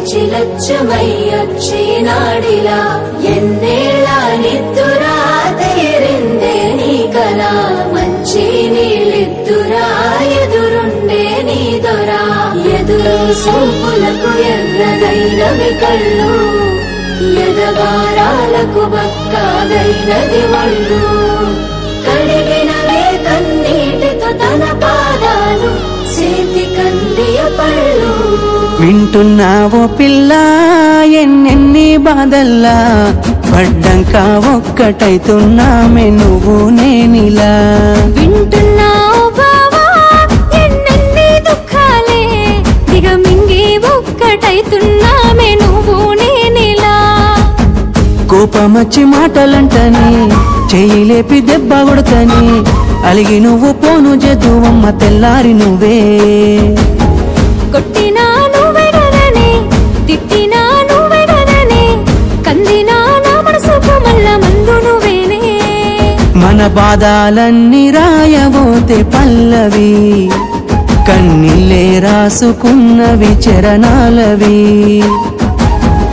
చిలచ్చమయ్యొచ్చినాడిలా ఎన్నేళ్ళ నిద్దురా తీరిందే నీ కల మంచి నీళ్ళిద్దురా ఎదురుండే నీ దొరా ఎదురు సూపులకు ఎర్రదైనవి కళ్ళు ఎదబారాలకు బక్కాదైనది ఒళ్ళు కడిగినవే కన్నీటితో తన పాదాలు చేతి కందియ పళ్ళు వింటున్నావో పిల్ల ఎన్నెన్ని బాధల్లా పడ్డంక ఒక్కటైతున్నామే నువ్వు నేనిలా వింటున్నావు బావా ఎన్నెన్ని దుఃఖాలే దిగమింగి ఒక్కటైతున్నామే నువ్వు నేనిలా కోపమచ్చి మాటలంటని చెయ్యి లేపి దెబ్బ కొడతని అలిగి నువ్వు పోను జదువమ్మ తెల్లారి నువ్వే కొట్టినా నువ్వెగననే తిట్టినా నువ్వెగననే కందినా నా మనసుకు మల్ల మందు నువ్వేనే మన బాధలన్నీ రాయబోతే పల్లవి కన్నీళ్ళే రాసుకున్నవి చరణాలవి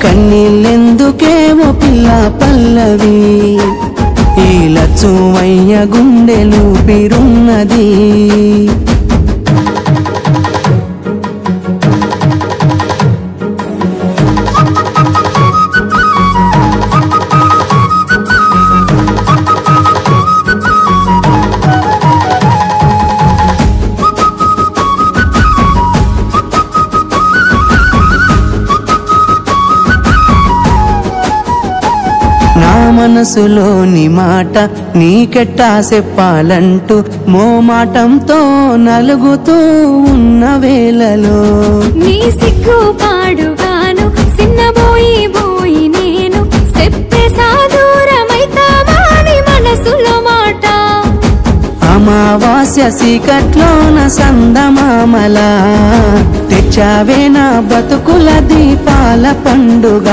కన్నీళ్ళెందుకేమో పిల్ల పల్లవి ఈ లచ్చువయ్య గుండెలు పిరున్నది మనసులోని మాట నీకెట్టా చెప్పాలంటూ మోమాటంతో నలుగుతూ ఉన్న వేళలో నీ సిగ్గు పాడుగాను సిన్నబోయి బోయి నేను చెప్పేసా దూరమైతావాని మనసులో మాట అమావాస్య సీకట్లోన సందమామల తెచ్చావే నా బతుకుల దీపాల పండుగ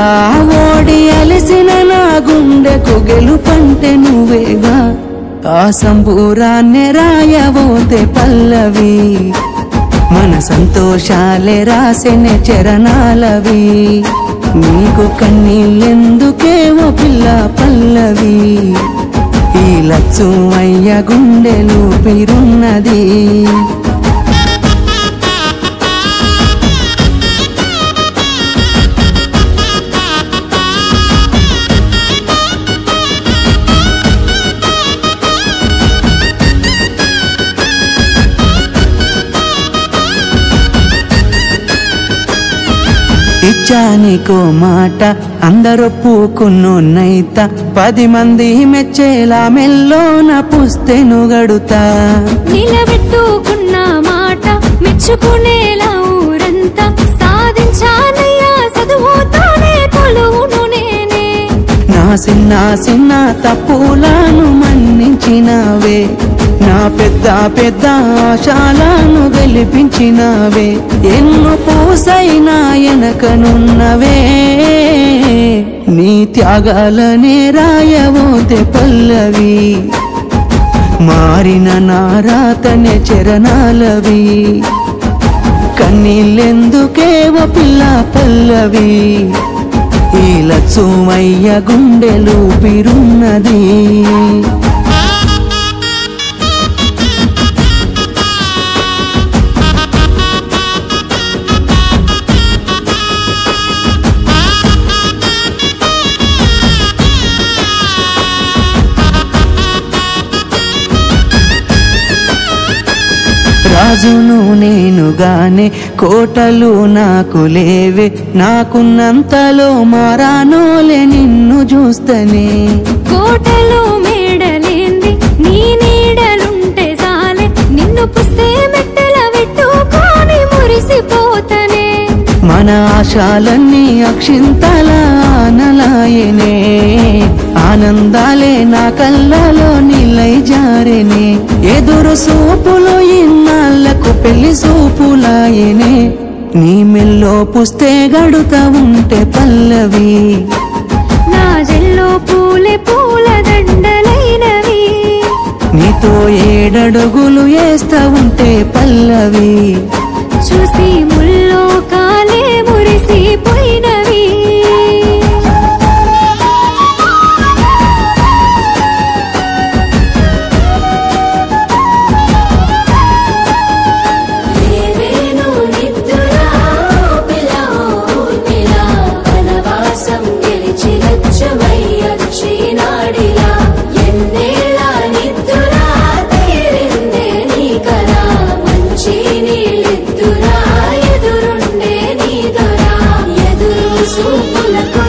ఓడి అలిసిన నా గుండెకు గెలుపంటే నువ్వేగా ఆ సంబూరాన్నే రాయబోతే పల్లవి మన సంతోషాలే రాసెనే చరణాలవి నీకు కన్నీళ్ళెందుకేవో పిల్ల పల్లవి ఈ లచ్చువయ్య గుండెలు పిరున్నది ఇచ్చానికో మాట అందరొప్పుకున్నోన్నైత 10 మంది మెచ్చేలా మెల్లోన పుస్తెను గడుతా నిలబెట్టుకున్న మాట మెచ్చుకునేలా ఊరంతా సాధించానయ్యా చదువుతోనే కొలువును నేనే నా చిన్న చిన్న తప్పులను మన్నించినవే నా పెద్ద పెద్ద ఆశలను గెలిపించినవే ఎన్నో పూసైనా ఎనకనున్నవే నీ త్యాగాలనే రాయబోతే పల్లవి మారిన నా రాతనే చరణాలవి కన్నీళ్ళెందుకేవో పిల్ల పల్లవి ఈ లచ్చువయ్య గుండెలు పిరున్నది రాజును నేనుగానే కోటలు నాకు లేవే నాకున్నంతలో మారానోలే నిన్ను చూస్తనే కోటలు మేడలేంది నీ నీడలుంటే చాలే నిన్ను పుస్తే మెట్టెల పెట్టుకొని మురిసిపోతనే మన ఆశాలన్నీ అక్షింతల ఆనలాయనే ఆనందాలే నా కళ్ళలో నిలై జారెనే ఎదురు సూపులు ఇన్నాళ్లకు పెళ్లి సూపులాయనే నీ మెల్లో పుస్తే గడుతా ఉంటే పల్లవి నా జల్లో పూలే పూల దండలైనవి నీతో 7 అడుగులు వేస్తా ఉంటే పల్లవి చూసి ముల్లో కాలే మురిసి అయిపోయినవి లేవేను నిద్దురా పిలా పిలా వనవాసం గెలిచి లక్ష్యమయ్యొచ్చినాడిలా ఎన్నేళ్ళ నిద్దురా తీరిందే నీ కరా మంచి నీళ్ళిద్దురా ఎదురుండే నీ దొరా ఎదురు సూపులకు